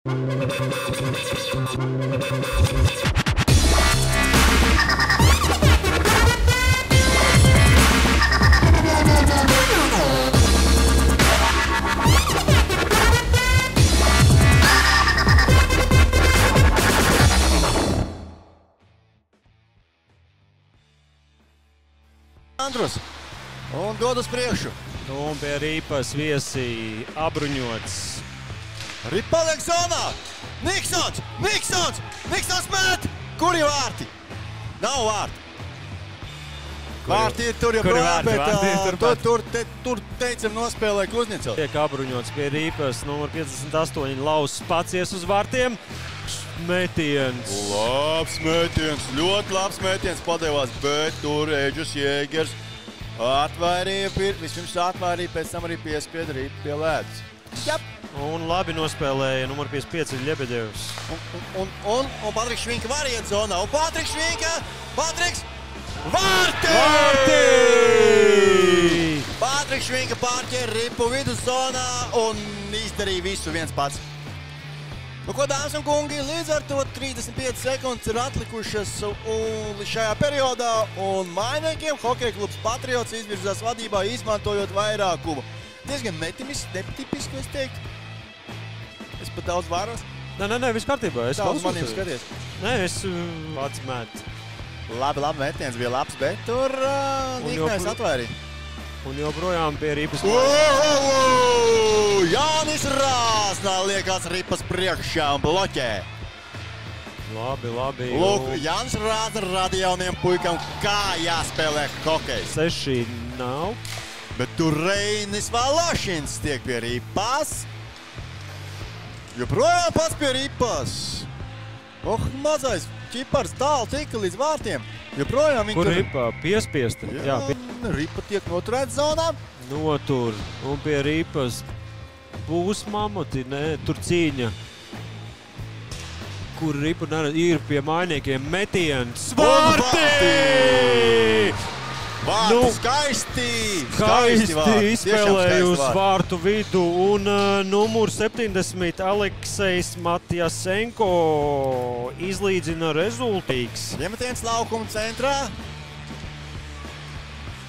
Andrus un dod uz priekšu. Un pie Ripas viesi apbruņots. Ripa paliek zonā. Niksons! Niksons! Niksons met! Kuri vārti? Nav vārti. Vārti ir tur joprojām, bet tur teicam nospēlē Kuzņecovs. Tiek apbruņots pie Ripas, numur 58, Lauss pacies uz vārtiem. Metiens. Labs metiens, ļoti labs metiens padevās, bet tur Eģus Jēgers atvairīja, vispirms atvairīja, pēc tam arī piespieda Ripu pie ledus. Jap. Un labi nospēlēja numur 55 Ļebedevs. Un Patriks Švinka var iet zonā, un Patriks Švinka, vārti! Patriks Švinka pārķēra Ripu viduszonā un izdarīja visu viens pats. Nu, ko, dāmas un kungi, līdz ar to 35 sekundes ir atlikušas šajā periodā, un mainiekiem Hokeja klubs Patriots izvirzās vadībā, izmantojot vairākumu. Diezgan netipiski, es teiktu. Es pat daudz vāros. Nē, viss kārtībā. Es daudz maniem skaties. Nē, es pats metu. Labi, metiens bija labs, bet tur Niknēs atvairīja. Un joprojām pie Ripas. Jānis Rāznā liekās Ripas priekšā un bloķē. Labi. Lūk, Jānis Rāzna rada jauniem puikam, kā jāspēlē hokejs. 6 nav. Bet tur Reinis Valašins tiek pie Ripas. Joprojām pats pie Ripas. Mazais ķipars tālu tika līdz vārtiem. Joprojām Kur Ripa piespiesta? Jā, Ripa tiek noturēta zonā. Notur. Un pie Ripas būs mamuti, tur cīņa. Kur Ripa ir pie mainiekiem metiens. Vārti! Vārti skaisti! Skaisti izspēlēja uz vārtu vidu. Un numur 70 Aleksejs Matjasenko izlīdzina rezultīgs. Iemetiens laukuma centrā.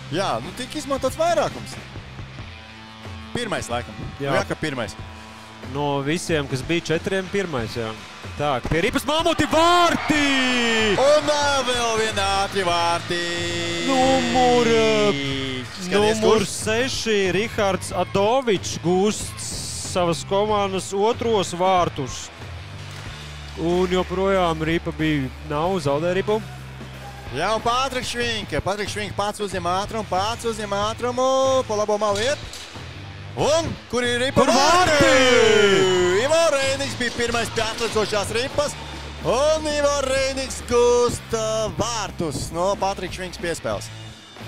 Jā, tika izmantots vairākums. Pirmais, laikam. Jā, ka pirmais. No visiem, kas bija 4, pirmais, jā. Tā, pie Ripas mamuti vārti! Un vēl viena ātri vārti. Numur 6 Rihards Adovičs gūst savas komandas otros vārtus. Un joprojām Ripa nav zaudēja Ripu. Jā, un Patriks Švinka. Patriks Švinka pats uzņem ātrumu, pa labo malu iet. Un kur ir Ripa? Kur vārti? Ivo Reiniks bija pirmais pie atlicošās Ripas. Un Ivo Reiniks gūst vārtus no Patrika Švinkas piespēles.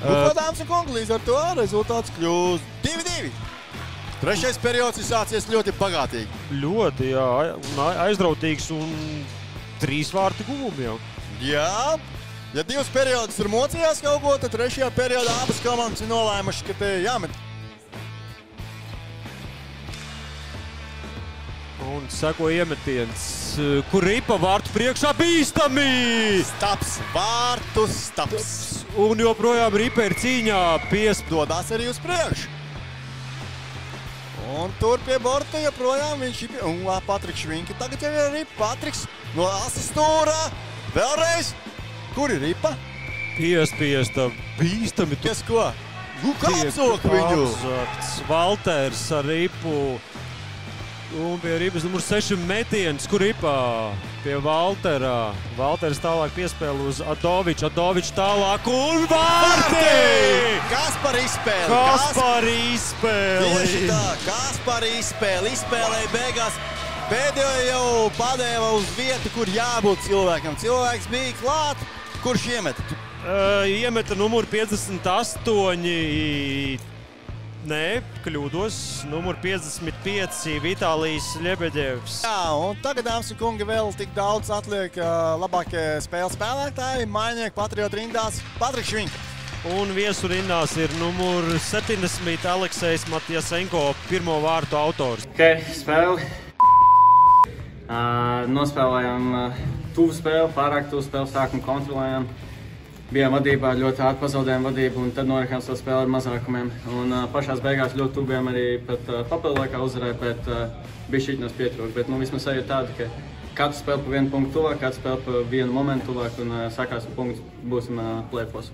Ko, dāmas un kungi, līdz ar to rezultāts kļūst 2-2. Trešais periods ir sācies ļoti bagātīgi. Ļoti, jā. Aizrautīgs un 3 vārti guvumi jau. Jā. Ja 2 periodus tur mocījās kaut ko, tad trešajā periodā abas komandas ir nolēmuši, ka te jāmet. Un sako iemetiens, kur Ripa vārtu priekšā bīstami! Staps. Un joprojām Ripa ir cīņā dodās arī uz priekšu. Un tur pie borta joprojām viņš ir un Patriks Švinka. Tagad jau ir Ripa. Patriks no asas stūrā. Vēlreiz. Kur ir Ripa? Piespiesta bīstami. Kas ko? Kā apzok viņu? Valters ar Ripu. Un pie Ripas numur 6 metiens, kur Ripa pie Valtera. Valters tālāk piespēle uz Adoviču. Adoviču tālāk un vārti! Kaspar izspēli. Tieši tā, Kaspar izspēli. Izspēlēja beigās. Pēdējo jau padēva uz vietu, kur jābūt cilvēkam. Cilvēks bija klāt. Kurš iemeta? Iemeta numur 58. Nē, kļūdos. Numur 55 Vitālijs Ļebedevs. Jā, un tagad, dāmas un kungi, vēl tik daudz atliek labākie spēlētāji. Mainnieki Patriotu rindās Patriks Švinka. Un viesu rindās ir numur 70 Aleksejs Matjasenko, pirmo vārtu autors. Ok, spēli. Nospēlējām tuvu spēli, pārāk tuvu spēli, sākumu kontrolējām. Bijām vadībā, ļoti ātri pazaudējām vadību un tad norikām savu spēli ar mazākumiem. Un pašās beigās ļoti tuvu bijām arī pat papildu laikā uzvarē, bet bišķiņ nos pietrūka. Bet vismaz sajūta tāda, ka katru spēli pa vienu punktu tuvāk, katru spēli pa vienu momentu tuvāk un sākās punkts būsim play-offos.